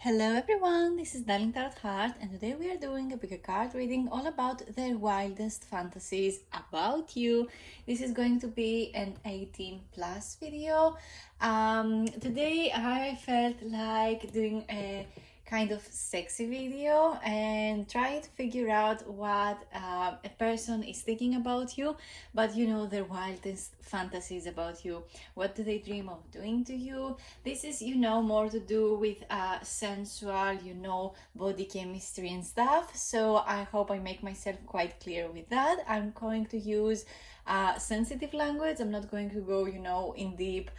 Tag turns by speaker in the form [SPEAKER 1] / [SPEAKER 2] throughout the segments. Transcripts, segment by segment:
[SPEAKER 1] Hello everyone, this is Darling Tarot Heart, and today we are doing a bigger card reading all about their wildest fantasies about you. This is going to be an 18 plus video. Today I felt like doing a kind of sexy video and trying to figure out what a person is thinking about you, but you know, their wildest fantasies about you. What do they dream of doing to you? This is, you know, more to do with sensual, you know, body chemistry and stuff. So I hope I make myself quite clear with that. I'm going to use sensitive language. I'm not going to go, you know, in deep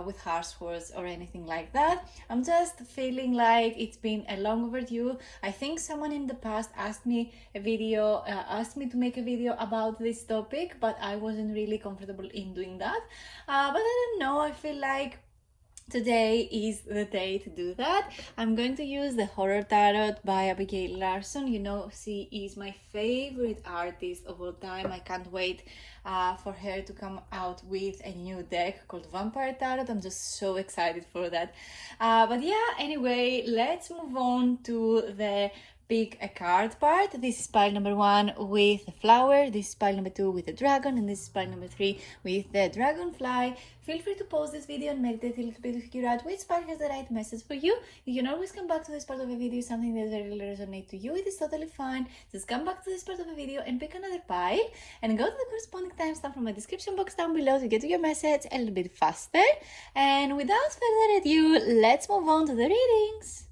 [SPEAKER 1] with harsh words or anything like that. I'm just feeling like it's been a long overdue. I think someone in the past asked me to make a video about this topic, but I wasn't really comfortable in doing that. But I don't know, I feel like today is the day to do that. I'm going to use the Horror Tarot by Abigail Larson. You know, she is my favorite artist of all time. I can't wait for her to come out with a new deck called Vampire Tarot. I'm just so excited for that. But yeah, anyway, let's move on to the pick a card part. This is pile number 1 with the flower, this is pile number 2 with the dragon, and this is pile number 3 with the dragonfly. Feel free to pause this video and meditate a little bit to figure out which part has the right message for you. You can always come back to this part of a video, something that really resonates to you. It is totally fine. Just come back to this part of the video and pick another pile and go to the corresponding timestamp from my description box down below to get to your message a little bit faster. And without further ado, let's move on to the readings.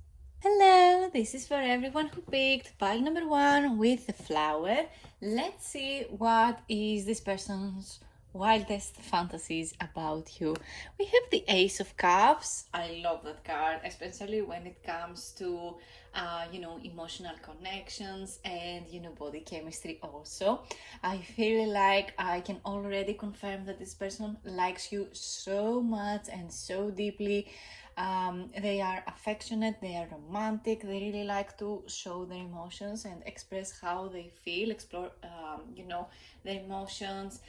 [SPEAKER 1] Hello, this is for everyone who picked pile number 1 with the flower. Let's see what is this person's wildest fantasies about you. We have the Ace of Cups. I love that card, especially when it comes to you know, emotional connections and, you know, body chemistry also. I feel like I can already confirm that this person likes you so much and so deeply. They are affectionate, they are romantic, they really like to show their emotions and express how they feel, explore, you know, their emotions.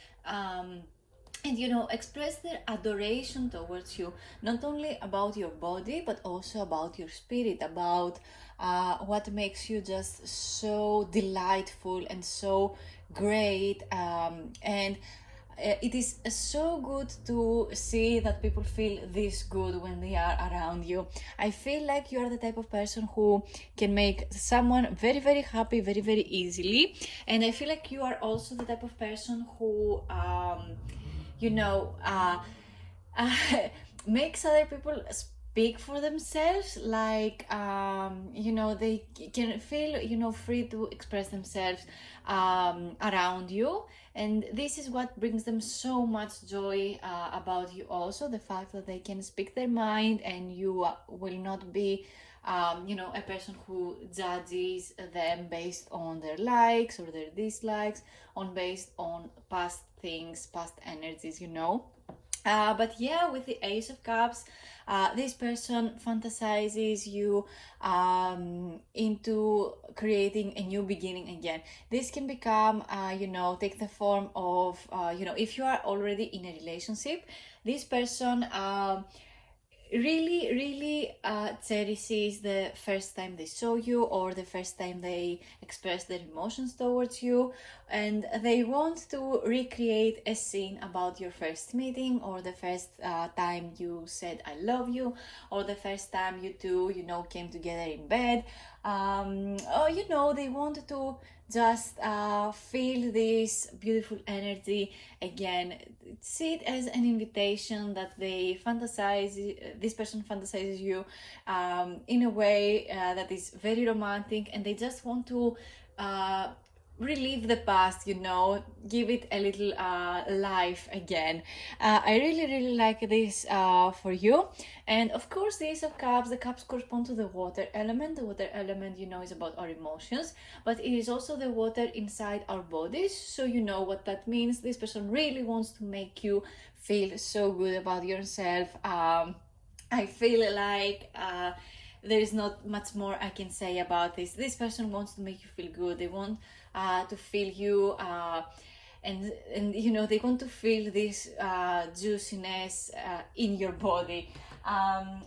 [SPEAKER 1] And you know, express their adoration towards you, not only about your body but also about your spirit, about what makes you just so delightful and so great. And it is so good to see that people feel this good when they are around you. I feel like you are the type of person who can make someone very, very happy very, very easily. And I feel like you are also the type of person who you know, makes other people speak for themselves. Like, you know, they can feel, you know, free to express themselves around you. And this is what brings them so much joy about you also, the fact that they can speak their mind and you will not be you know, a person who judges them based on their likes or their dislikes, based on past things, past energies, you know. But yeah, with the Ace of Cups, this person fantasizes you into creating a new beginning again. This can become, you know, take the form of, you know, if you are already in a relationship, this person really cherishes the first time they saw you or the first time they expressed their emotions towards you, and they want to recreate a scene about your first meeting or the first time you said I love you, or the first time you two, you know, came together in bed. Or you know, they want to just feel this beautiful energy again. See it as an invitation that they fantasize, this person fantasizes you in a way that is very romantic, and they just want to relive the past, you know, give it a little life again. I really like this for you. And of course, the Ace of Cups, the cups correspond to the water element. The water element, you know, is about our emotions, but it is also the water inside our bodies. So you know what that means. This person really wants to make you feel so good about yourself. I feel like there is not much more I can say about this. This person wants to make you feel good. They want to feel you and you know, they want to feel this juiciness in your body.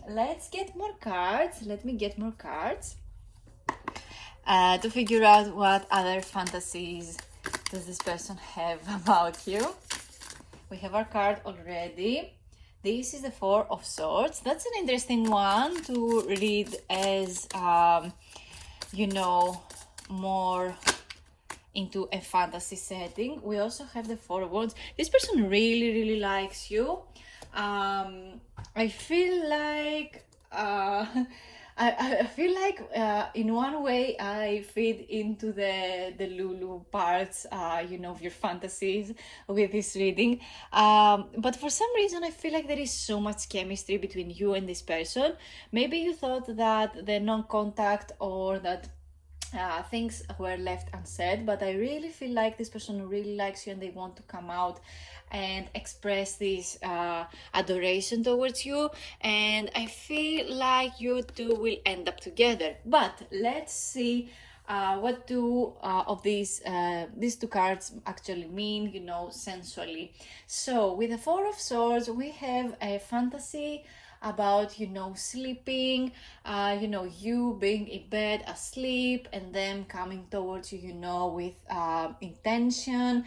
[SPEAKER 1] Let's get more cards. Let me get more cards to figure out what other fantasies does this person have about you. We have our card already. This is the Four of Swords. That's an interesting one to read as, you know, more into a fantasy setting. We also have the Four of Wands. This person really, really likes you. I feel like I feel like in one way I feed into the Lulu parts, you know, of your fantasies with this reading. But for some reason I feel like there is so much chemistry between you and this person. Maybe you thought that the non-contact or that things were left unsaid, but I really feel like this person really likes you and they want to come out and express this adoration towards you, and I feel like you two will end up together. But let's see what two of these two cards actually mean, you know, sensually. So with the Four of Swords we have a fantasy about, you know, sleeping, you know, you being in bed asleep and them coming towards you, you know, with intention.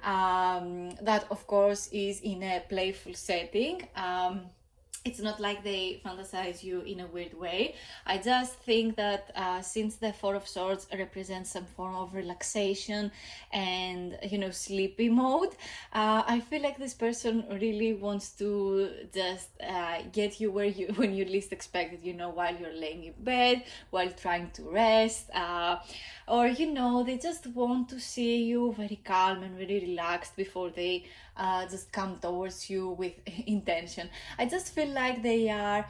[SPEAKER 1] That of course is in a playful setting. It's not like they fantasize you in a weird way. I just think that since the Four of Swords represents some form of relaxation and, you know, sleepy mode, I feel like this person really wants to just get you where you when you least expect it, you know, while you're laying in bed, while trying to rest, or, you know, they just want to see you very calm and very relaxed before they just come towards you with intention. I just feel like they are,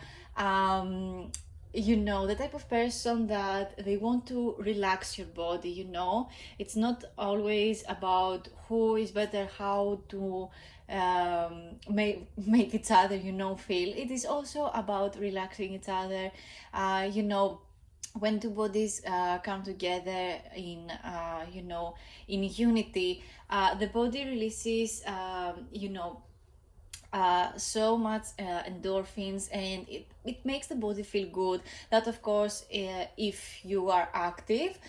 [SPEAKER 1] you know, the type of person that they want to relax your body, you know. It's not always about who is better, how to make each other, you know, feel. It is also about relaxing each other, you know. When two bodies come together in, you know, in unity, the body releases, you know, so much endorphins, and it makes the body feel good. That of course, if you are active,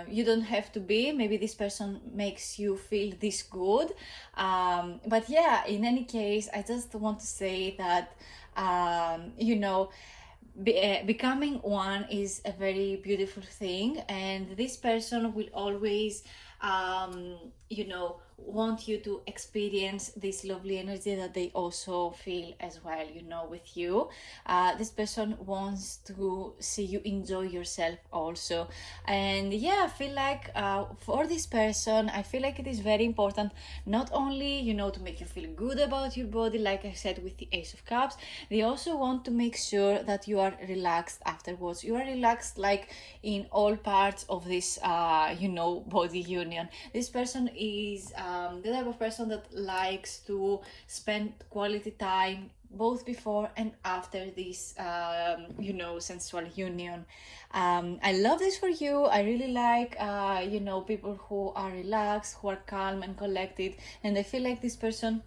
[SPEAKER 1] you don't have to be. Maybe this person makes you feel this good, but yeah, in any case, I just want to say that, you know, becoming one is a very beautiful thing, and this person will always, you know, want you to experience this lovely energy that they also feel as well, you know, with you. This person wants to see you enjoy yourself also. And yeah, I feel like for this person, I feel like it is very important not only, you know, to make you feel good about your body, like I said with the Ace of Cups, they also want to make sure that you are relaxed afterwards. You are relaxed like in all parts of this, you know, body union. This person is the type of person that likes to spend quality time both before and after this, you know, sensual union. I love this for you. I really like, you know, people who are relaxed, who are calm and collected, and I feel like this person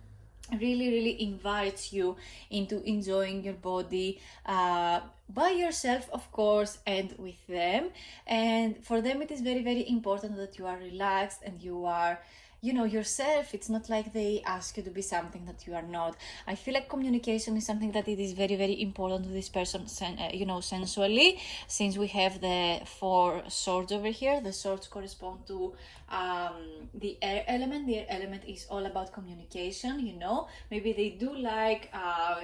[SPEAKER 1] really invites you into enjoying your body by yourself, of course, and with them. And for them it is very important that you are relaxed and you are, you know, yourself. It's not like they ask you to be something that you are not. I feel like communication is something that it is very important to this person, you know, sensually. Since we have the Four Swords over here, the swords correspond to the air element. The air element is all about communication, you know. Maybe they do like,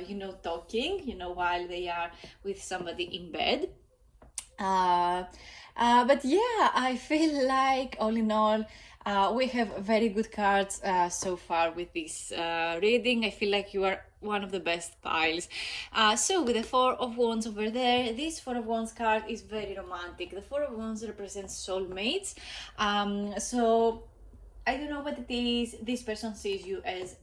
[SPEAKER 1] you know, talking, you know, while they are with somebody in bed. But yeah, I feel like all in all, we have very good cards so far with this reading. I feel like you are one of the best piles. So with the Four of Wands over there, this Four of Wands card is very romantic. The Four of Wands represents soulmates. So I don't know what it is. This person sees you as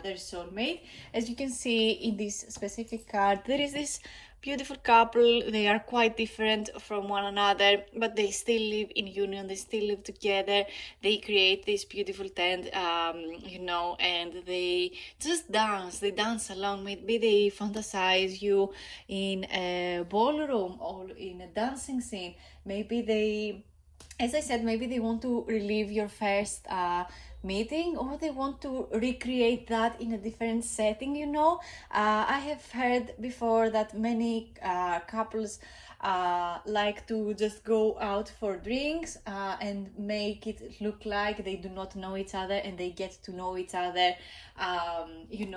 [SPEAKER 1] their soulmate. As you can see in this specific card, there is this beautiful couple. They are quite different from one another, but they still live in union. They still live together. They create this beautiful tent, and they just dance. They dance along. Maybe they fantasize you in a ballroom or in a dancing scene. Maybe they, as I said, maybe they want to relive your first meeting, or they want to recreate that in a different setting. I have heard before that many couples like to just go out for drinks and make it look like they do not know each other, and they get to know each other in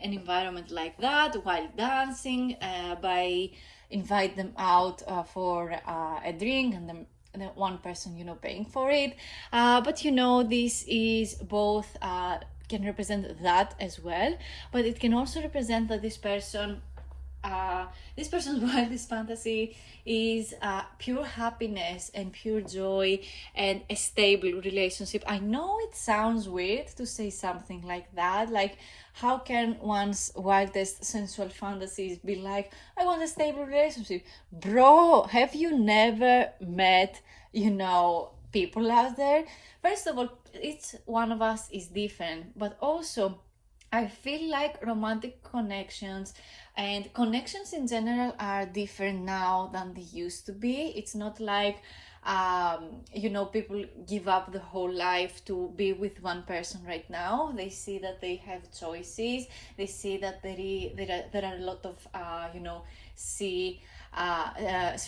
[SPEAKER 1] an environment like that while dancing, by invite them out for a drink, and then one person paying for it, but this is both can represent that as well, but it can also represent that this person's wildest fantasy is pure happiness and pure joy and a stable relationship. I know it sounds weird to say something like that, like how can one's wildest sensual fantasies be like, I want a stable relationship? Bro, have you never met people out there? First of all, each one of us is different, but also I feel like romantic connections and connections in general are different now than they used to be. It's not like people give up the whole life to be with one person right now. They see that they have choices. They see that there are a lot of sea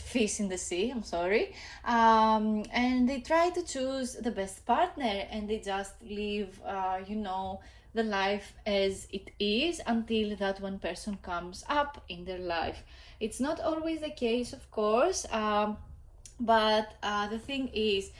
[SPEAKER 1] fish in the sea, I'm sorry, and they try to choose the best partner, and they just live the life as it is until that one person comes up in their life. It's not always the case, of course, but the thing is,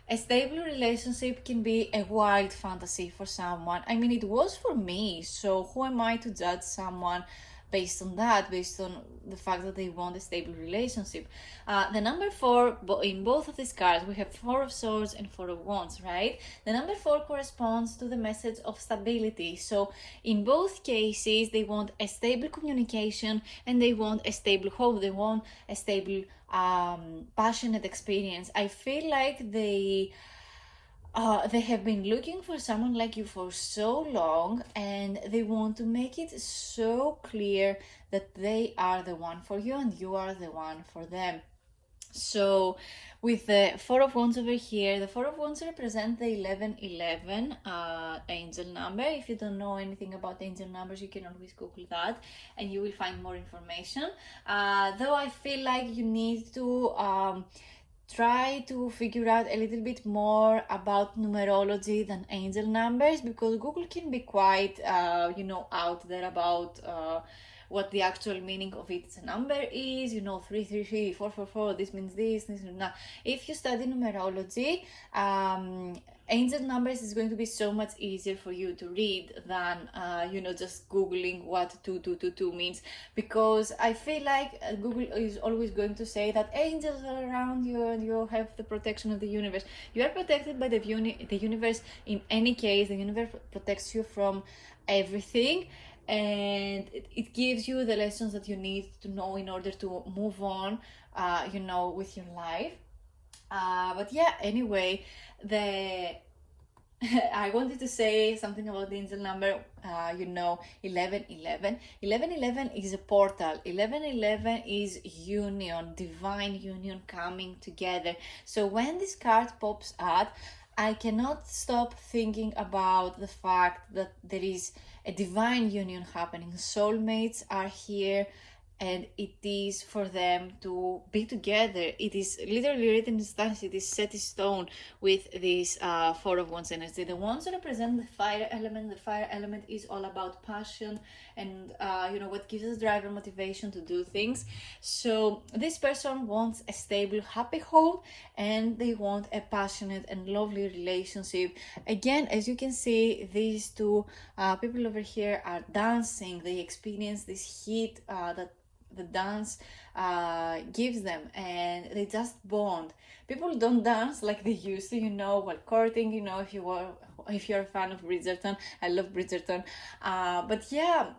[SPEAKER 1] a stable relationship can be a wild fantasy for someone. I mean, it was for me, so who am I to judge someone based on that, based on the fact that they want a stable relationship? The number 4, in both of these cards, we have 4 of Swords and 4 of Wands, right? The number 4 corresponds to the message of stability. So in both cases, they want a stable communication and they want a stable hope. They want a stable, passionate experience. I feel like they have been looking for someone like you for so long, and they want to make it so clear that they are the one for you and you are the one for them. So with the 4 of Wands over here, the 4 of Wands represent the 1111 angel number. If you don't know anything about angel numbers, you can always Google that and you will find more information. Though I feel like you need to try to figure out a little bit more about numerology than angel numbers, because Google can be quite out there about what the actual meaning of each number is. 333, 444, this means this means that. If you study numerology, angel numbers is going to be so much easier for you to read than just googling what 2222 means, because I feel like Google is always going to say that angels are around you and you have the protection of the universe. You are protected by the universe. In any case, the universe protects you from everything, and it gives you the lessons that you need to know in order to move on with your life. But yeah, anyway, I wanted to say something about the angel number, 1111. 1111 is a portal. 1111 is union, divine union coming together. So when this card pops out, I cannot stop thinking about the fact that there is a divine union happening. Soulmates are here, and it is for them to be together. It is literally written in stars. It is set in stone with this 4 of Wands energy. The Wands represent the fire element. The fire element is all about passion and what gives us drive and motivation to do things. So this person wants a stable, happy home, and they want a passionate and lovely relationship. Again, as you can see, these two people over here are dancing. They experience this heat that the dance gives them, and they just bond. People don't dance like they used to, while courting. If you're a fan of Bridgerton, I love Bridgerton, but yeah,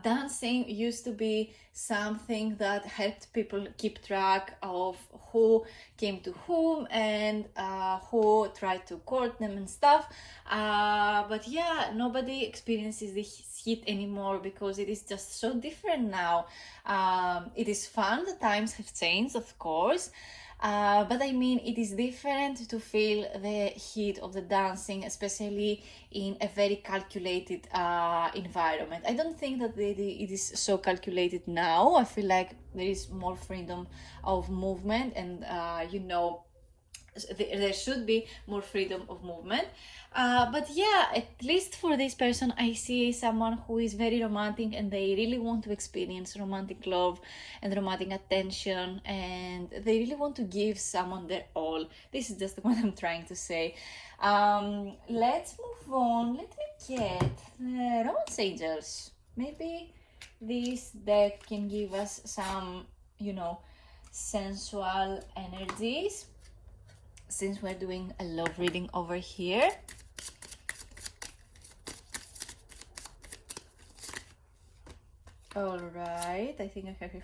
[SPEAKER 1] dancing used to be something that helped people keep track of who came to whom and who tried to court them and stuff. But yeah, nobody experiences this heat anymore because it is just so different now. It is fun, the times have changed, of course. But I mean, it is different to feel the heat of the dancing, especially in a very calculated environment. I don't think that it is so calculated now. I feel like there is more freedom of movement, and there should be more freedom of movement. But yeah, at least for this person, I see someone who is very romantic and they really want to experience romantic love and romantic attention, and they really want to give someone their all. This is just what I'm trying to say. Let's move on. Let me get the Romance Angels. Maybe this deck can give us some, sensual energies, since we're doing a love reading over here. All right, I think I have it.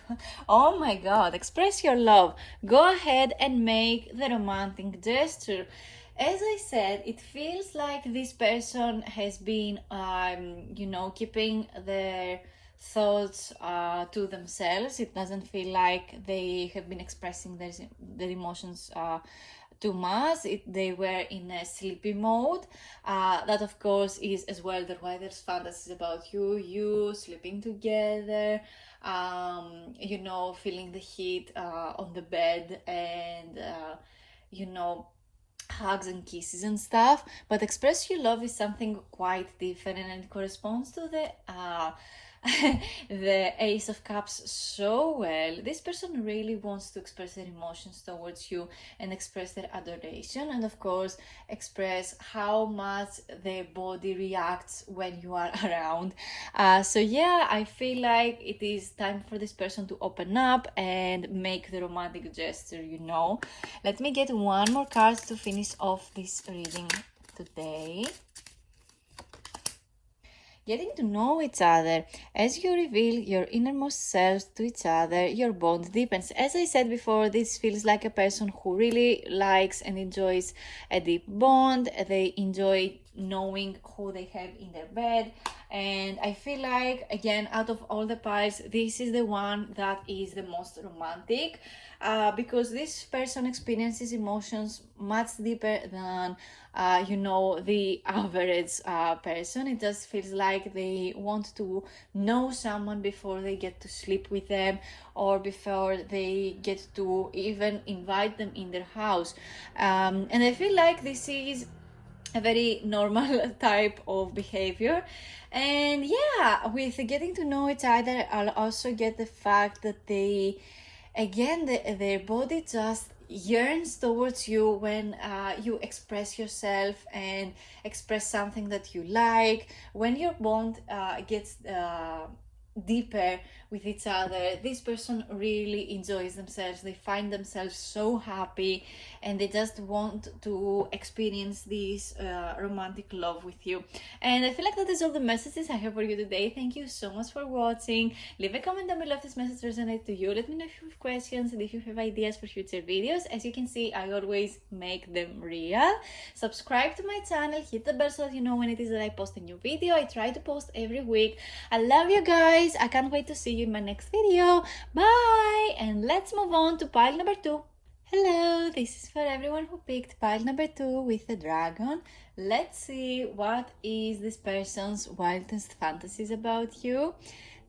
[SPEAKER 1] Oh my God, express your love. Go ahead and make the romantic gesture. As I said, it feels like this person has been, keeping their thoughts to themselves. It doesn't feel like they have been expressing their emotions too much. They were in a sleepy mode. That of course is as well the wildest fantasies about you sleeping together, feeling the heat on the bed, and hugs and kisses and stuff. But express your love is something quite different, and it corresponds to the Ace of Cups so well. This person really wants to express their emotions towards you and express their adoration, and of course express how much their body reacts when you are around. So yeah, I feel like it is time for this person to open up and make the romantic gesture. Let me get one more card to finish off this reading today. Getting to know each other. As you reveal your innermost self to each other, your bond deepens. As I said before, this feels like a person who really likes and enjoys a deep bond. They enjoy knowing who they have in their bed. And I feel like, again, out of all the piles, this is the one that is the most romantic, because this person experiences emotions much deeper than the average person. It just feels like they want to know someone before they get to sleep with them, or before they get to even invite them in their house. And I feel like this is a very normal type of behavior. And yeah, with getting to know each other, I'll also get the fact that their body just yearns towards you when you express yourself and express something that you like. When your bond gets deeper with each other, this person really enjoys themselves. They find themselves so happy, and they just want to experience this romantic love with you. And I feel like that is all the messages I have for you today. Thank you so much for watching. Leave a comment down below if this message resonates to you. Let me know if you have questions and if you have ideas for future videos. As you can see, I always make them real. Subscribe to my channel, hit the bell so that you know when it is that I post a new video. I try to post every week. I love you guys. I can't wait to see you in my next video. Bye! And let's move on to pile number 2. Hello, this is for everyone who picked pile number 2 with the dragon. Let's see what is this person's wildest fantasies about you.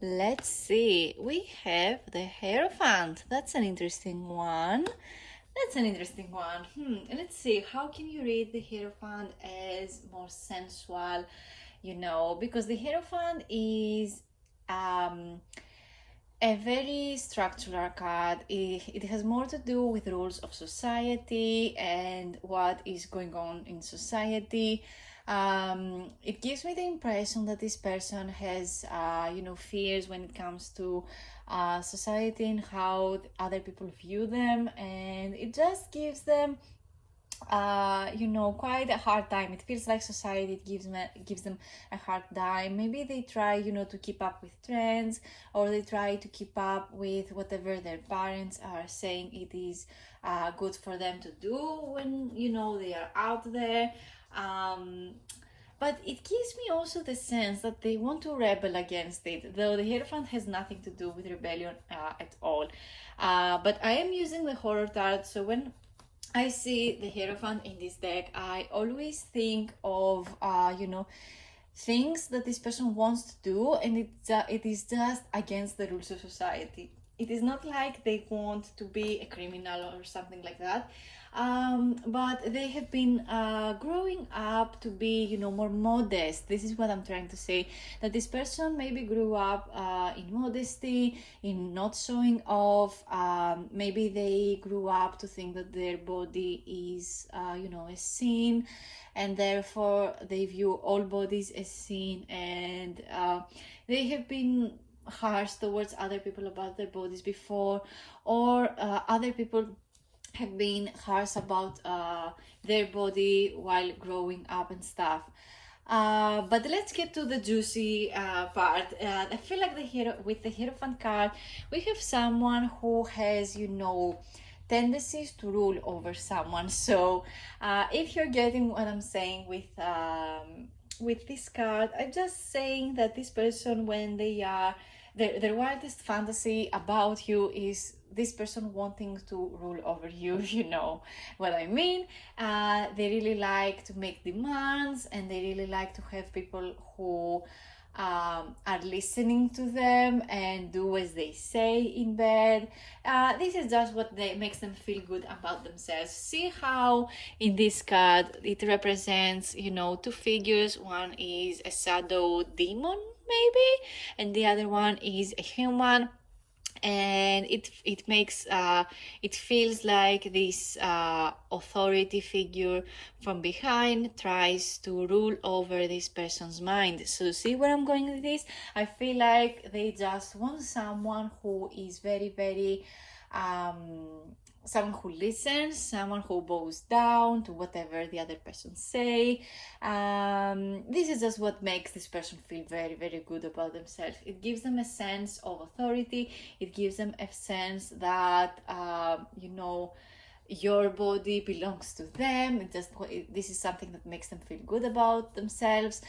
[SPEAKER 1] Let's see. We have the Hierophant. That's an interesting one. Let's see. How can you read the Hierophant as more sensual? Because the Hierophant is a very structural card. It has more to do with rules of society and what is going on in society. It gives me the impression that this person has, fears when it comes to society and how other people view them, and it just gives them you know, quite a hard time. It feels like society gives them a hard time. Maybe they try, you know, to keep up with trends, or they try to keep up with whatever their parents are saying it is good for them to do when, you know, they are out there. But it gives me also the sense that they want to rebel against it, though the Hierophant has nothing to do with rebellion at all. But I am using the Horror Tarot, so when I see the Hierophant in this deck, I always think of, you know, things that this person wants to do, and it is just against the rules of society. It is not like they want to be a criminal or something like that, but they have been growing up to be, you know, more modest. This is what I'm trying to say, that this person maybe grew up in modesty, in not showing off. Maybe they grew up to think that their body is, you know, a sin, and therefore they view all bodies as sin, and they have been harsh towards other people about their bodies before, or other people have been harsh about their body while growing up and stuff. But let's get to the juicy part. I feel like with the Hierophant card, we have someone who has, you know, tendencies to rule over someone. So if you're getting what I'm saying with this card, I'm just saying that this person, when they are, their wildest fantasy about you is this person wanting to rule over you. You know what I mean. They really like to make demands, and they really like to have people who are listening to them and do as they say in bed. This is just what makes them feel good about themselves. See how in this card it represents, you know, two figures. One is a shadow demon maybe, and the other one is a human. And it makes it feels like this authority figure from behind tries to rule over this person's mind. So see where I'm going with this? I feel like they just want someone who is very, very someone who listens, someone who bows down to whatever the other person say. This is just what makes this person feel very, very good about themselves. It gives them a sense of authority. It gives them a sense that, you know, your body belongs to them. This is something that makes them feel good about themselves.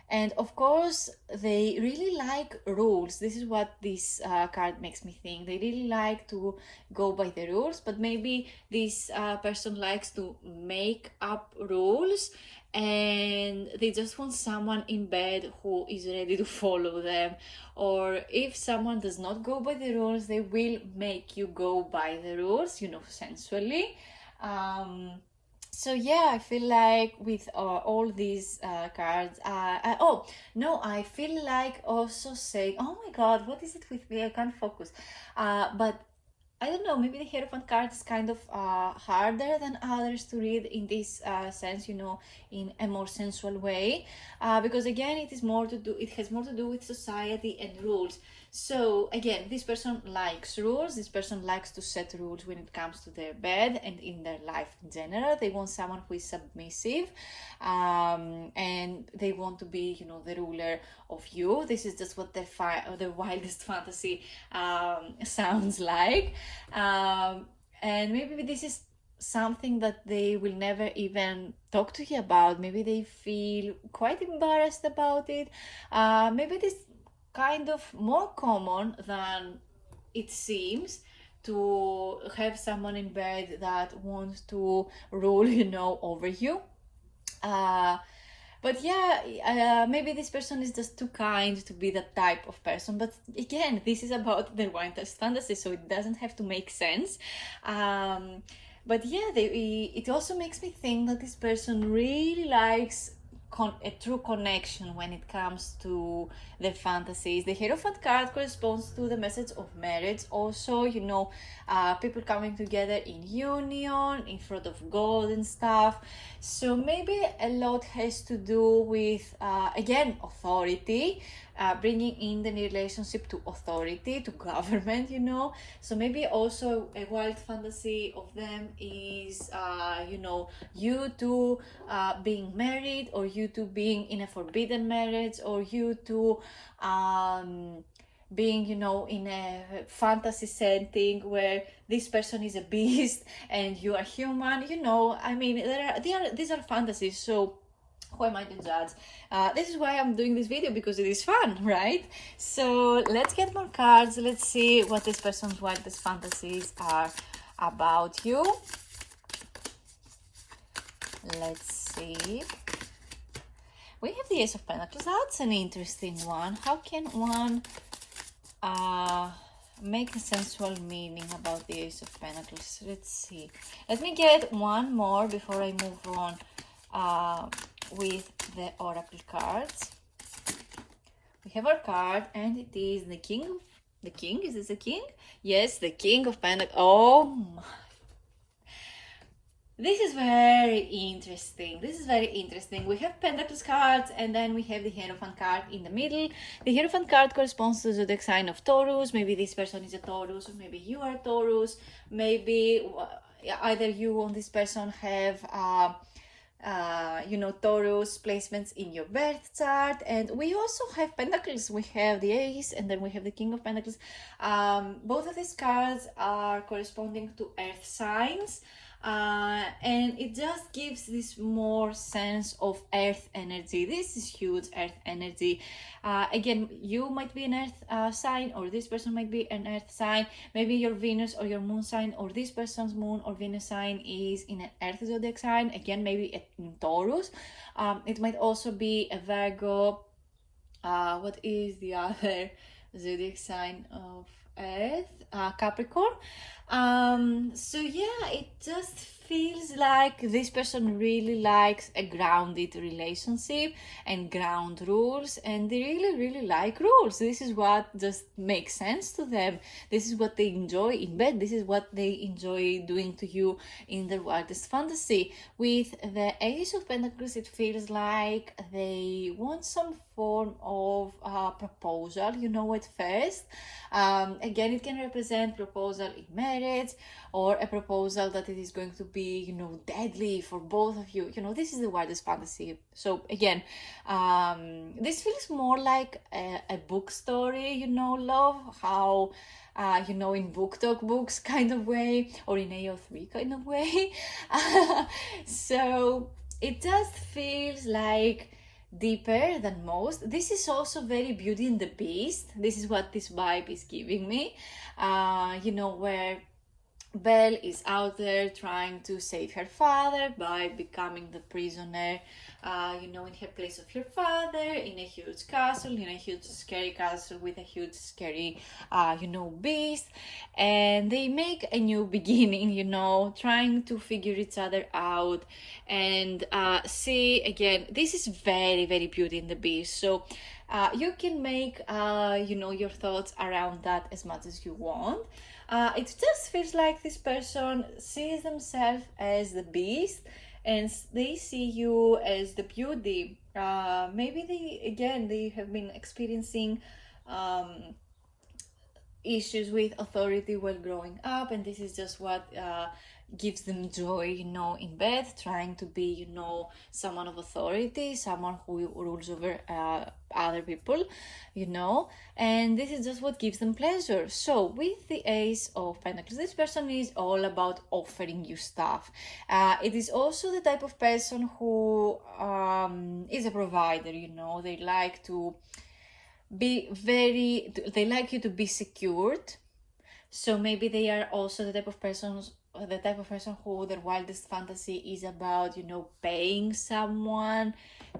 [SPEAKER 1] And of course, they really like rules. This is what this card makes me think. They really like to go by the rules, but maybe this person likes to make up rules, and they just want someone in bed who is ready to follow them. Or if someone does not go by the rules, they will make you go by the rules, you know, sensually. So yeah, I feel like with all these cards, I feel like also saying, oh my god, what is it with me? I can't focus. But I don't know, maybe the Hierophant card is kind of harder than others to read in this sense, you know, in a more sensual way, because again, it has more to do with society and rules. So again, this person likes rules. This person likes to set rules when it comes to their bed and in their life in general. They want someone who is submissive, and they want to be, you know, the ruler of you. This is just what their wildest fantasy sounds like. And maybe this is something that they will never even talk to you about. Maybe they feel quite embarrassed about it. Maybe it is kind of more common than it seems to have someone in bed that wants to rule, you know, over you. But yeah, maybe this person is just too kind to be that type of person. But again, this is about their wildest fantasy, so it doesn't have to make sense. But yeah, it also makes me think that this person really likes a true connection when it comes to their fantasies. The Hierophant card corresponds to the message of marriage. Also, you know, people coming together in union, in front of God and stuff. So maybe a lot has to do with, again, authority. bringing in the relationship to authority, to government, you know. So maybe also a wild fantasy of them is, you know, you two being married, or you two being in a forbidden marriage, or you two being, you know, in a fantasy setting where this person is a beast and you are human, you know. I mean, these are fantasies, so who am I to judge? This is why I'm doing this video, because it is fun, right? So let's get more cards. Let's see what this person's wildest fantasies are about you. Let's see. We have the Ace of Pentacles. That's an interesting one. How can one make a sensual meaning about the Ace of Pentacles? Let's see. Let me get one more before I move on with the Oracle cards. We have our card, and it is the King. The King? Is this the King? Yes, the King of Pentacles. Oh my. This is very interesting. This is very interesting. We have Pentacles cards, and then we have the Hierophant card in the middle. The Hierophant card corresponds to the zodiac sign of Taurus. Maybe this person is a Taurus, or maybe you are Taurus. Maybe either you or this person have you know, Taurus placements in your birth chart. And we also have Pentacles. We have the Ace, and then we have the King of Pentacles. Both of these cards are corresponding to earth signs. And it just gives this more sense of earth energy. This is huge earth energy. Again, you might be an earth sign, or this person might be an earth sign. Maybe your Venus or your moon sign, or this person's moon or Venus sign is in an earth zodiac sign. Again, maybe in Taurus. It might also be a Virgo. What is the other zodiac sign of earth? Capricorn. So yeah, it just feels like this person really likes a grounded relationship and ground rules, and they really like rules. This is what just makes sense to them. This is what they enjoy in bed. This is what they enjoy doing to you in their wildest fantasy. With the Ace of Pentacles, it feels like they want some form of proposal, you know, at first. Again, it can represent proposal in marriage, or a proposal that it is going to be, you know, deadly for both of you. You know, this is the wildest fantasy. So again, this feels more like a book story, you know, love, how you know, in book talk books kind of way, or in AO3 kind of way. So it just feels like deeper than most. This is also very Beauty and the Beast. This is what this vibe is giving me. You know, where Belle is out there trying to save her father by becoming the prisoner, you know, in her place of her father, in a huge castle, in a huge scary castle with a huge scary, you know, beast. And they make a new beginning, you know, trying to figure each other out. And see, again, this is very Beauty and the Beast. So you can make, you know, your thoughts around that as much as you want. It just feels like this person sees themselves as the beast, and they see you as the beauty. Maybe they have been experiencing issues with authority while growing up, and this is just what gives them joy, you know, in bed, trying to be, you know, someone of authority, someone who rules over other people, you know, and this is just what gives them pleasure. So with the Ace of Pentacles, this person is all about offering you stuff. It is also the type of person who is a provider, you know. They like to be they like you to be secured. So maybe they are also the type of person who their wildest fantasy is about, you know, paying someone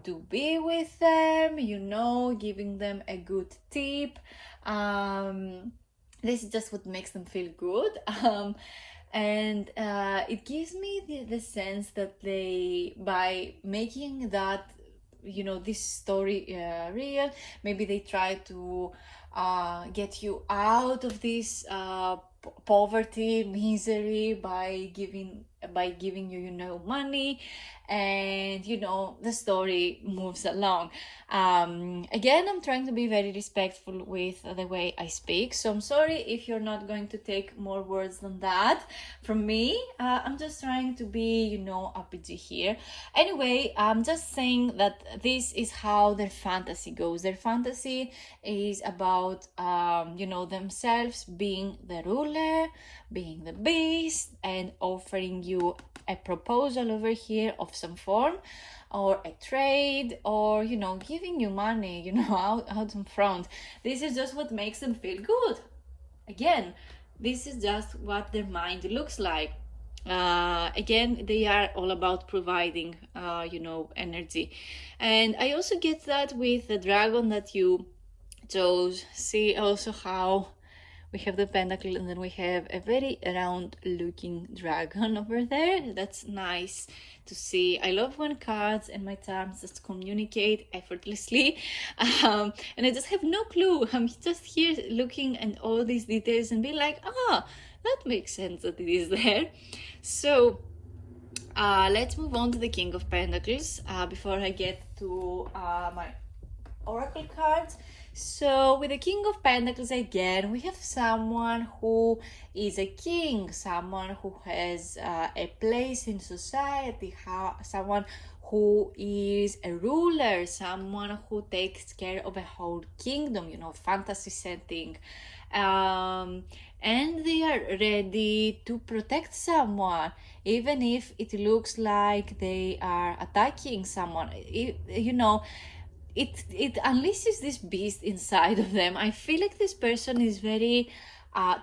[SPEAKER 1] to be with them, you know, giving them a good tip. This is just what makes them feel good. And it gives me the sense that they, by making that, you know, this story real, maybe they try to get you out of this poverty, misery, by giving by giving you, money, and the story moves along. Again, I'm trying to be very respectful with the way I speak, so I'm sorry if you're not going to take more words than that from me. I'm just trying to be, RPG here. Anyway, I'm just saying that this is how their fantasy goes. Their fantasy is about, themselves being the ruler, being the beast, and offering you a proposal over here of some form, or a trade, or giving you money, out in front. This is just what makes them feel good. Again, this is just what their mind looks like. Again, they are all about providing energy. And I also get that with the dragon that you chose. See also how we have the pentacle, and then we have a very round looking dragon over there. That's nice to see. I love when cards and my charms just communicate effortlessly, and I just have no clue. I'm just here looking at all these details and be like, that makes sense that it is there. So let's move on to the King of Pentacles before I get to my oracle cards. So with the King of Pentacles, again, we have someone who is a king, someone who has a place in society, someone who is a ruler, someone who takes care of a whole kingdom, fantasy setting. And they are ready to protect someone, even if it looks like they are attacking someone. It unleashes this beast inside of them. I feel like this person is very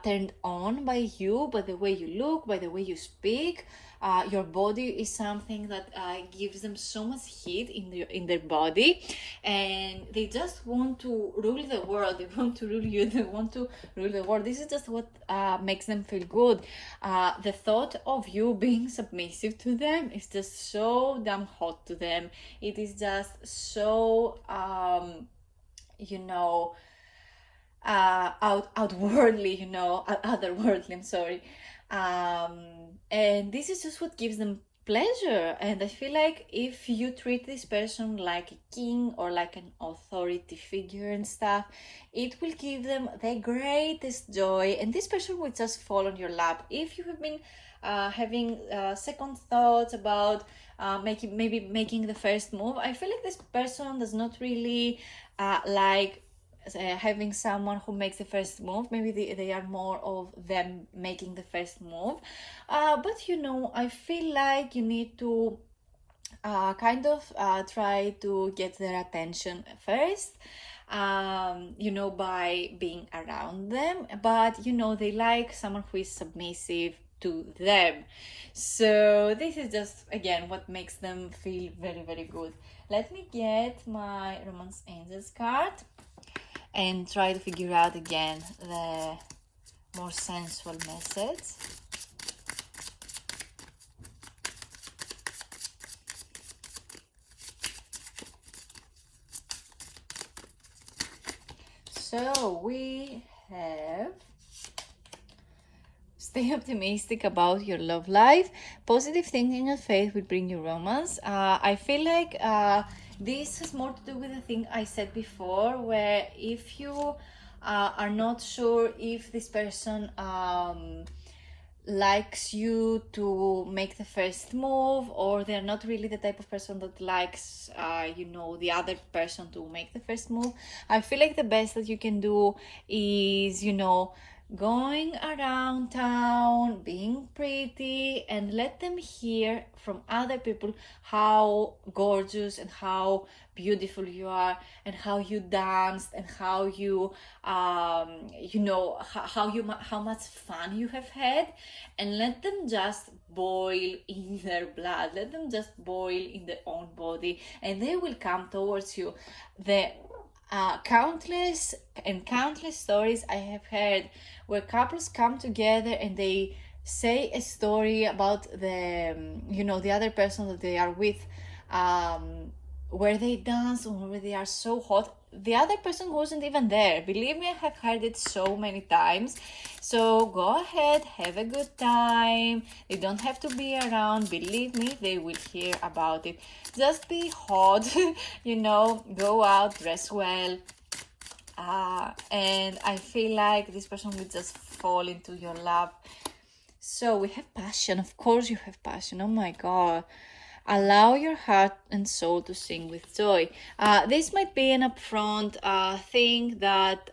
[SPEAKER 1] turned on by you, by the way you look, by the way you speak. Your body is something that gives them so much heat in their body, and they just want to rule the world. They want to rule you. They want to rule the world. This is just what makes them feel good. The thought of you being submissive to them is just so damn hot to them. It is just so outwardly, otherworldly, I'm sorry. And this is just what gives them pleasure. And I feel like if you treat this person like a king or like an authority figure and stuff, it will give them the greatest joy, and this person will just fall on your lap. If you have been having second thoughts about making the first move, I feel like this person does not really like having someone who makes the first move. Maybe they are more of them making the first move, but I feel like you need to try to get their attention first, by being around them, but they like someone who is submissive to them. So this is just, again, what makes them feel very, very good. Let me get my Romance Angels card and try to figure out again the more sensual message. So we have: stay optimistic about your love life. Positive thinking and faith will bring you romance. I feel like this has more to do with the thing I said before, where if you are not sure if this person likes you to make the first move, or they're not really the type of person that likes the other person to make the first move, I feel like the best that you can do is going around town, being pretty, and let them hear from other people how gorgeous and how beautiful you are, and how you danced, and how you how much fun you have had, and let them just boil in their blood. Let them just boil in their own body, and they will come towards you. The countless stories I have heard where couples come together and they say a story about the other person that they are with, where they dance or where they are so hot. the other person wasn't even there. Believe me, I have heard it so many times. So go ahead, have a good time. They don't have to be around. Believe me, they will hear about it. Just be hot, go out, dress well. And I feel like this person will just fall into your lap. So we have passion. Of course you have passion. Oh my God. Allow your heart and soul to sing with joy. This might be an upfront thing that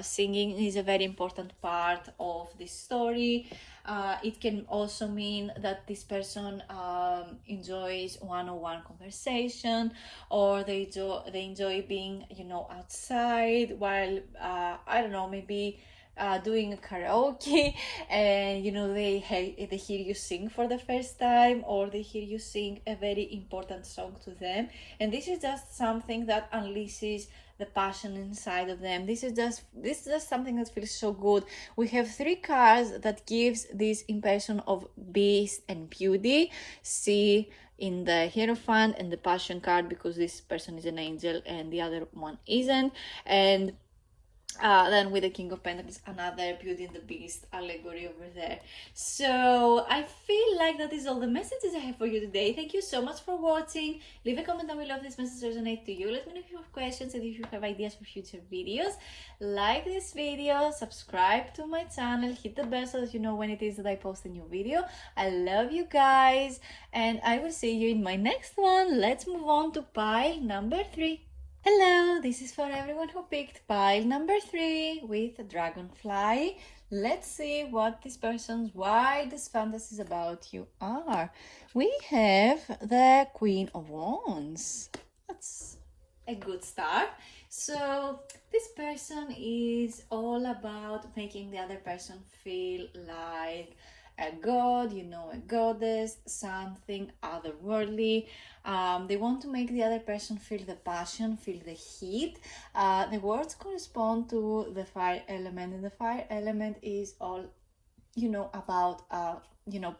[SPEAKER 1] singing is a very important part of this story. It can also mean that this person enjoys one-on-one conversation, or they enjoy being, outside while, I don't know, maybe doing a karaoke, and they hear you sing for the first time, or they hear you sing a very important song to them, and this is just something that unleashes the passion inside of them. This is just something that feels so good. We have 3 cards that gives this impression of beast and beauty. See in the Hierophant and the Passion card, because this person is an angel and the other one isn't, and then with the King of Pentacles, another Beauty and the Beast allegory over there. So I feel like that is all the messages I have for you today. Thank you so much for watching. Leave a comment down below if this message resonates to you. Let me know if you have questions and if you have ideas for future videos. Like this video, subscribe to my channel, hit the bell so that you know when it is that I post a new video. I love you guys, and I will see you in my next one. Let's move on to pile number 3. Hello, this is for everyone who picked pile number 3 with a dragonfly. Let's see what this person's wildest fantasies about you are. We have the Queen of Wands. That's a good start. So this person is all about making the other person feel like a god, a goddess, something otherworldly. They want to make the other person feel the passion, feel the heat. The words correspond to the fire element, and the fire element is all, about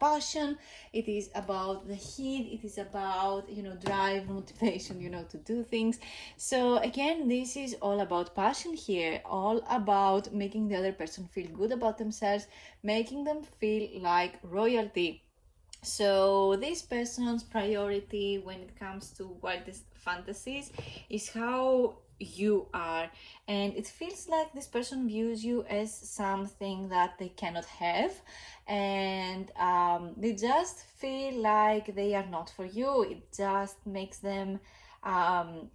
[SPEAKER 1] passion. It is about the heat. It is about, drive, motivation, to do things. So again, this is all about passion here, all about making the other person feel good about themselves, making them feel like royalty. So this person's priority when it comes to wildest fantasies is how you are, and it feels like this person views you as something that they cannot have, and they just feel like they are not for you. It just makes them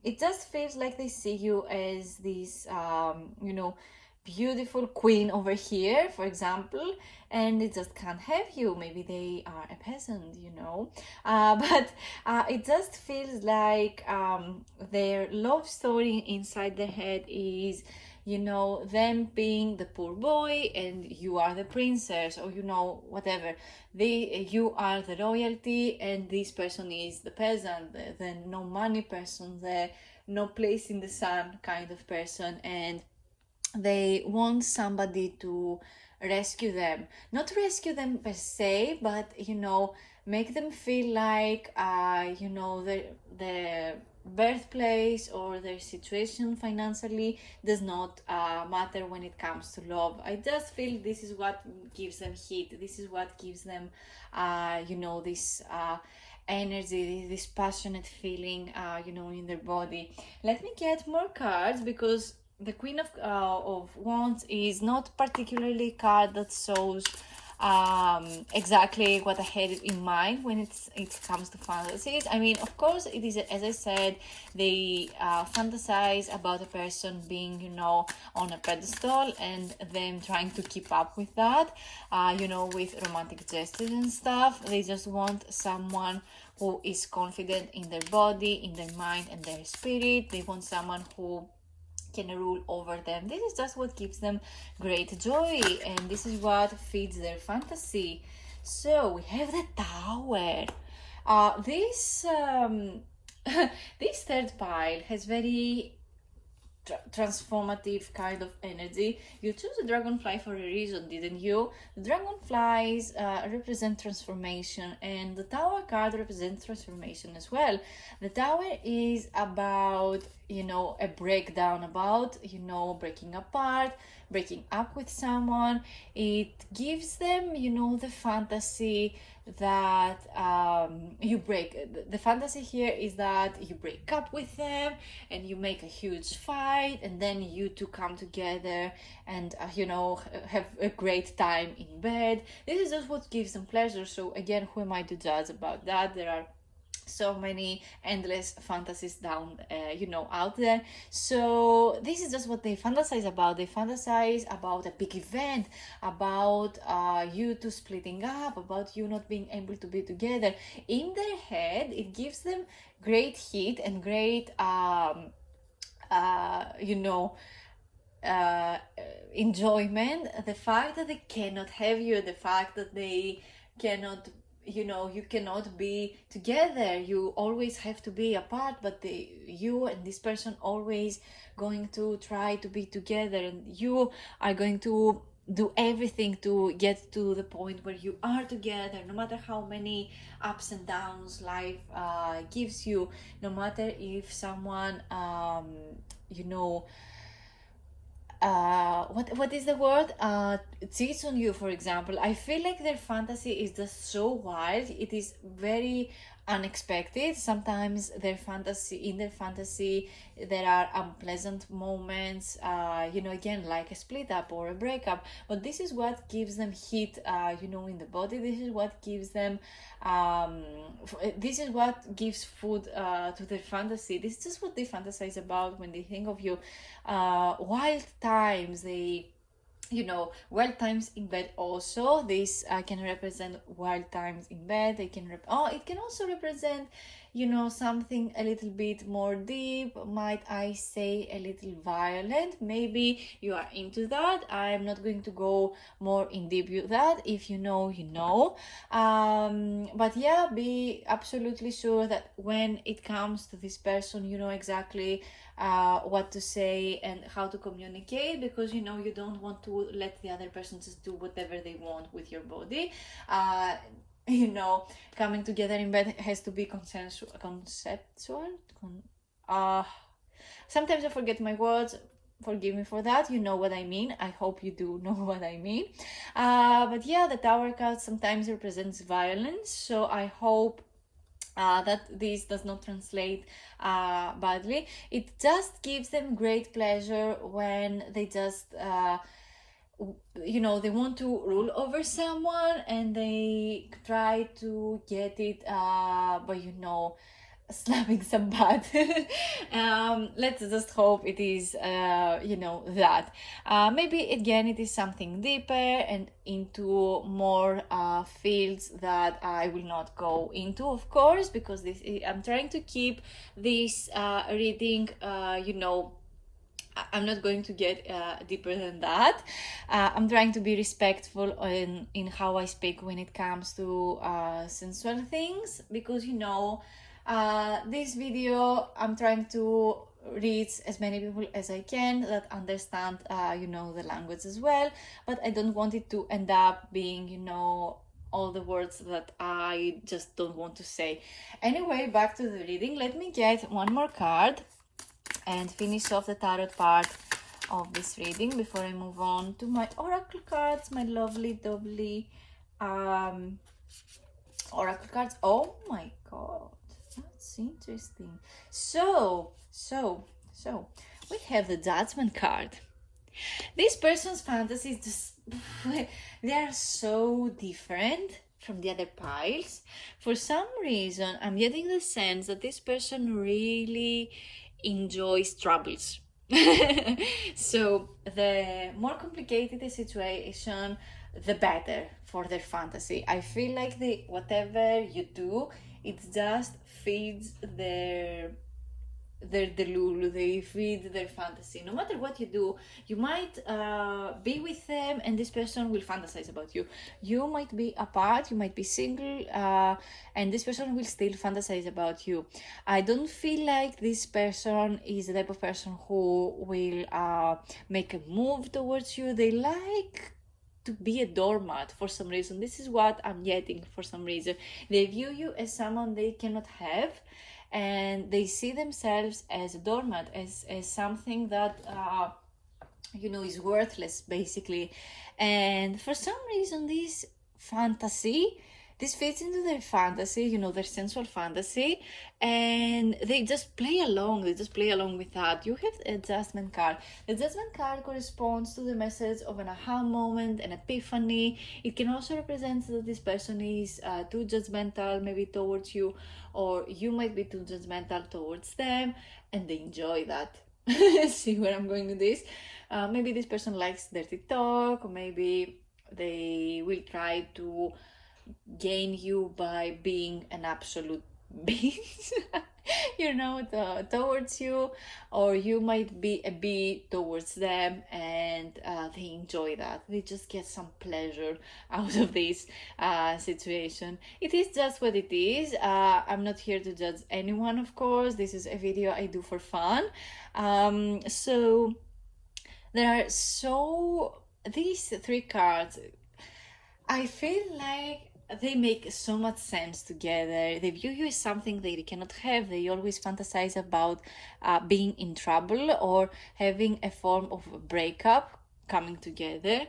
[SPEAKER 1] it just feels like they see you as this beautiful queen over here, for example, and they just can't have you. Maybe they are a peasant, but it just feels like their love story inside their head is, them being the poor boy and you are the princess, or whatever. You are the royalty and this person is the peasant, the no money person, the no place in the sun kind of person, and they want somebody to rescue them. Not rescue them per se, but make them feel like their birthplace or their situation financially does not matter when it comes to love. I just feel this is what gives them heat. This is what gives them this energy, this passionate feeling in their body. Let me get more cards, because the Queen of Wands is not particularly a card that shows exactly what I had in mind when it comes to fantasies. I mean, of course, it is, as I said, they fantasize about a person being, on a pedestal and them trying to keep up with that, with romantic gestures and stuff. They just want someone who is confident in their body, in their mind, and their spirit. They want someone who can rule over them. This is just what gives them great joy, and this is what feeds their fantasy. So we have the Tower. This this third pile has very transformative kind of energy. You chose the dragonfly for a reason, didn't you? The dragonflies represent transformation, and the Tower card represents transformation as well. The Tower is about you know, a breakdown about, you know, breaking apart, breaking up with someone. It gives them, you know, the fantasy that you break. The fantasy here is that you break up with them and you make a huge fight, and then you two come together and you know, have a great time in bed. This is just what gives them pleasure. So again, who am I to judge about that? There are so many endless fantasies down you know, out there. So this is just what they fantasize about. They fantasize about a big event, about you two splitting up, about you not being able to be together. In their head, it gives them great heat and great you know, enjoyment. The fact that they cannot have you, the fact that they cannot, you know, you cannot be together, you always have to be apart, but you and this person always going to try to be together, and you are going to do everything to get to the point where you are together, no matter how many ups and downs life gives you, no matter if someone you know, what is the word, cheats on you, for example. I feel like their fantasy is just so wild. It is very unexpected. Sometimes their fantasy there are unpleasant moments, you know, again, like a split up or a breakup, but this is what gives them heat, you know, in the body. This is what gives them this is what gives food to their fantasy. This is just what they fantasize about when they think of you. Wild times, they, you know, wild times in bed also. This can represent wild times in bed. They can it can also represent, you know, something a little bit more deep, might I say a little violent. Maybe you are into that. I'm not going to go more in deep with that. If you know, you know. But yeah, be absolutely sure that when it comes to this person, you know exactly what to say and how to communicate, because you know you don't want to let the other person just do whatever they want with your body. You know, coming together in bed has to be conceptual. Sometimes I forget my words. Forgive me for that. You know what I mean. I hope you do know what I mean. But yeah, the Tower card sometimes represents violence, so I hope that this does not translate badly. It just gives them great pleasure when they just you know, they want to rule over someone and they try to get it by, you know, slapping some butt. Let's just hope it is you know, that maybe again it is something deeper and into more fields that I will not go into, of course, because I'm trying to keep this reading, you know, I'm not going to get deeper than that. I'm trying to be respectful in how I speak when it comes to sensual things, because you know, this video I'm trying to reach as many people as I can that understand you know, the language as well, but I don't want it to end up being, you know, all the words that I just don't want to say. Anyway, back to the reading. Let me get one more card and finish off the tarot part of this reading before I move on to my oracle cards, my lovely doubly oracle cards. Oh my god, that's interesting. So we have the Judgment card. This person's fantasies just they are so different from the other piles. For some reason, I'm getting the sense that this person really enjoys troubles. So the more complicated the situation, the better for their fantasy. I feel like whatever you do, it just feeds their delulu, they feed their fantasy. No matter what you do, you might be with them and this person will fantasize about you. You might be apart, you might be single, and this person will still fantasize about you. I don't feel like this person is the type of person who will make a move towards you. They like to be a doormat for some reason. This is what I'm getting for some reason. They view you as someone they cannot have, and they see themselves as a doormat, as something that is worthless, basically. And for some reason, this fits into their fantasy, their sensual fantasy, and they just play along. They just play along with that. You have the adjustment card. The adjustment card corresponds to the message of an aha moment, an epiphany. It can also represent that this person is too judgmental, maybe towards you, or you might be too judgmental towards them, and they enjoy that. See where I'm going with this? Maybe this person likes dirty talk, or maybe they will try to gain you by being an absolute beast, towards you, or you might be a bee towards them, and they enjoy that. They just get some pleasure out of this situation. It is just what it is. I'm not here to judge anyone, of course. This is a video I do for fun. So there are these three cards, I feel like they make so much sense together. They view you as something they cannot have. They always fantasize about being in trouble or having a form of a breakup coming together.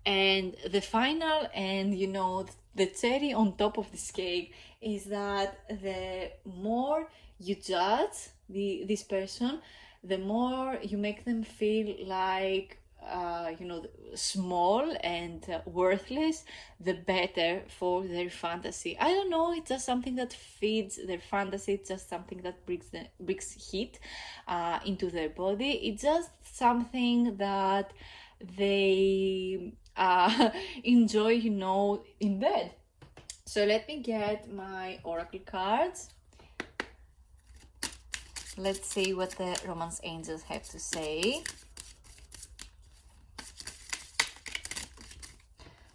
[SPEAKER 1] And the final and, the cherry on top of this cake is that the more you judge this person, the more you make them feel like small and worthless, the better for their fantasy. I don't know, it's just something that feeds their fantasy. It's just something that brings heat into their body. It's just something that they enjoy, in bed. So let me get my oracle cards. Let's see what the romance angels have to say.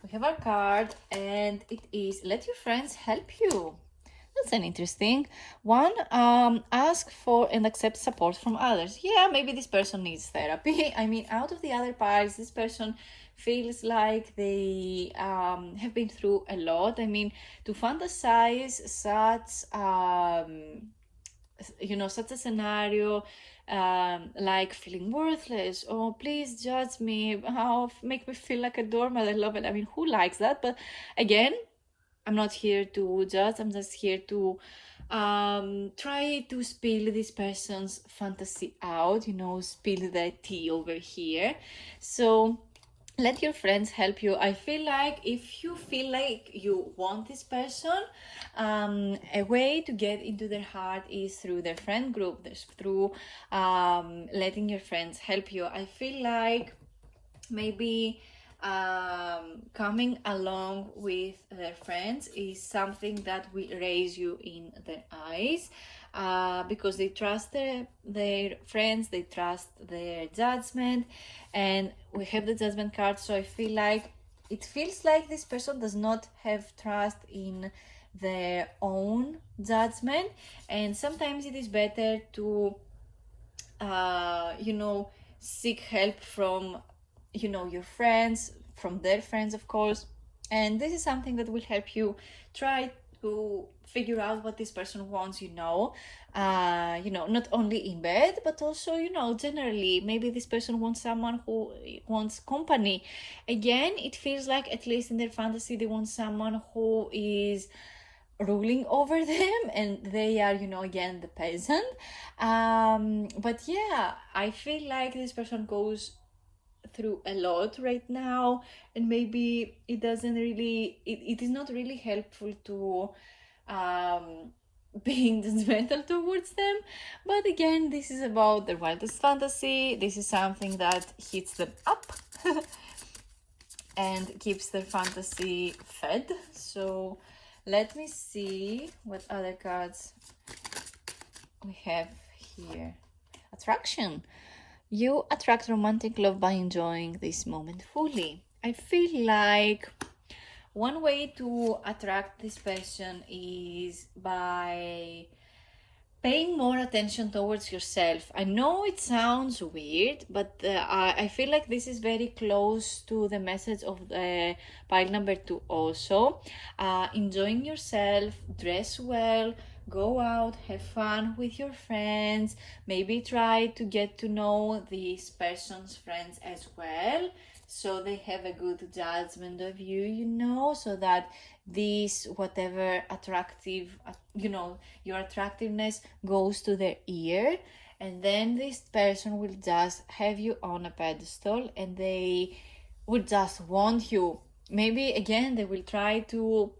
[SPEAKER 1] We have our card, and it is let your friends help you. That's an interesting one. Ask for and accept support from others. Yeah, maybe this person needs therapy. I mean, out of the other parts, this person feels like they have been through a lot. I mean, to fantasize such such a scenario, like feeling worthless, oh please judge me, make me feel like a doormat, I love it. I mean, who likes that? But again, I'm not here to judge. I'm just here to try to spill this person's fantasy out, spill the tea over here. So let your friends help you. I feel like if you feel like you want this person, a way to get into their heart is through their friend group. There's through letting your friends help you. I feel like maybe coming along with their friends is something that will raise you in their eyes, because they trust their friends, they trust their judgment, and we have the judgment card. So I feel like it feels like this person does not have trust in their own judgment, and sometimes it is better to seek help from your friends, from their friends, of course. And this is something that will help you try to figure out what this person wants, not only in bed, but also, generally. Maybe this person wants someone who wants company. Again, it feels like, at least in their fantasy, they want someone who is ruling over them, and they are, again, the peasant. But yeah, I feel like this person goes through a lot right now, and maybe it is not really helpful to being judgmental towards them. But again, this is about their wildest fantasy. This is something that hits them up and keeps their fantasy fed. So let me see what other cards we have here. Attraction. You attract romantic love by enjoying this moment fully. I feel like one way to attract this person is by paying more attention towards yourself. I know it sounds weird, but I feel like this is very close to the message of the pile number 2 also. Enjoying yourself, dress well, go out, have fun with your friends, maybe try to get to know this person's friends as well, so they have a good judgment of you, you know, so that this whatever attractive, you know, your attractiveness goes to their ear, and then this person will just have you on a pedestal and they will just want you. Maybe again they will try to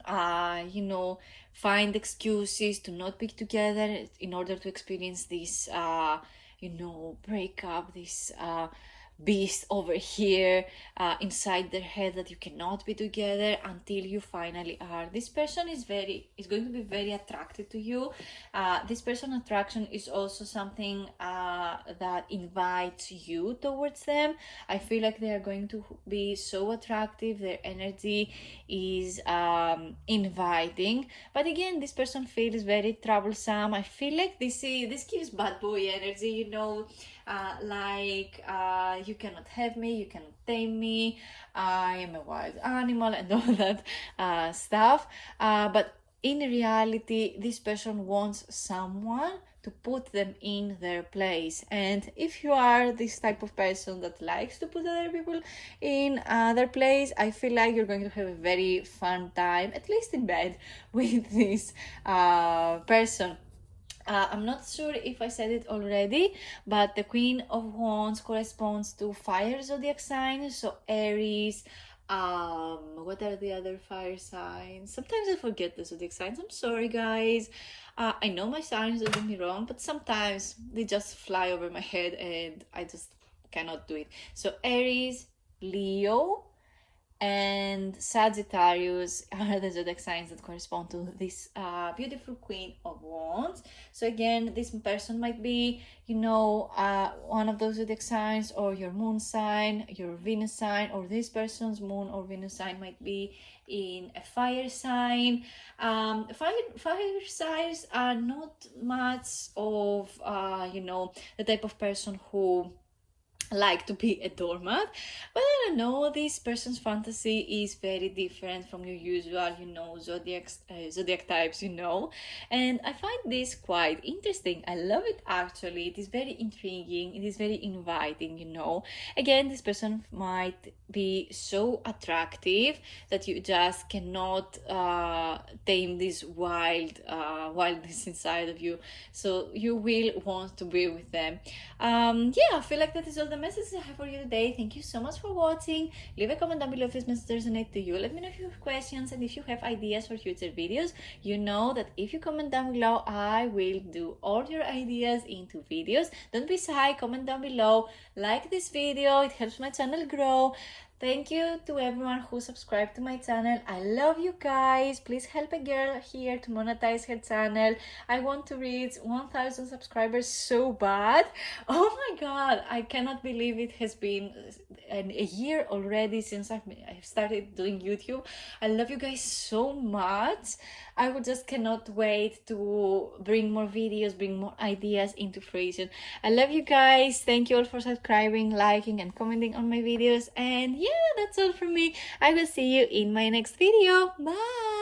[SPEAKER 1] you know, find excuses to not be together in order to experience this you know, breakup, this beast over here inside their head that you cannot be together until you finally are. This person is going to be very attracted to you. This person attraction is also something that invites you towards them. I feel like they are going to be so attractive, their energy is inviting, but again this person feels very troublesome. I feel like this gives bad boy energy, you know, you cannot have me, you cannot tame me, I am a wild animal and all that stuff, but in reality this person wants someone to put them in their place. And if you are this type of person that likes to put other people in their place, I feel like you're going to have a very fun time, at least in bed, with this person. I'm not sure if I said it already, but the Queen of Wands corresponds to fire zodiac signs, so Aries. What are the other fire signs? Sometimes I forget the zodiac signs. I'm sorry, guys. I know my signs, don't get me wrong, but sometimes they just fly over my head and I just cannot do it. So Aries, Leo, and Sagittarius are the zodiac signs that correspond to this beautiful Queen of Wands. So again, this person might be, you know, one of those zodiac signs, or your moon sign, your Venus sign, or this person's moon or Venus sign might be in a fire sign. Fire signs are not much of, you know, the type of person who like to be a doormat, but I don't know, this person's fantasy is very different from your usual, you know, zodiac types, you know, and I find this quite interesting. I love it, actually. It is very intriguing, it is very inviting, you know. Again, this person might be so attractive that you just cannot tame this wildness inside of you, so you will want to be with them. Yeah, I feel like that is all the messages I have for you today. Thank you so much for watching. Leave a comment down below if this message resonates to you. Let me know if you have questions and if you have ideas for future videos. You know that if you comment down below, I will do all your ideas into videos. Don't be shy, comment down below, like this video, it helps my channel grow. Thank you to everyone who subscribed to my channel. I love you guys. Please help a girl here to monetize her channel. I want to reach 1,000 subscribers so bad. Oh my god, I cannot believe it has been a year already since I've started doing YouTube. I love you guys so much. I just cannot wait to bring more videos, bring more ideas into fruition. I love you guys. Thank you all for subscribing, liking, and commenting on my videos. And yeah, that's all from me. I will see you in my next video. Bye!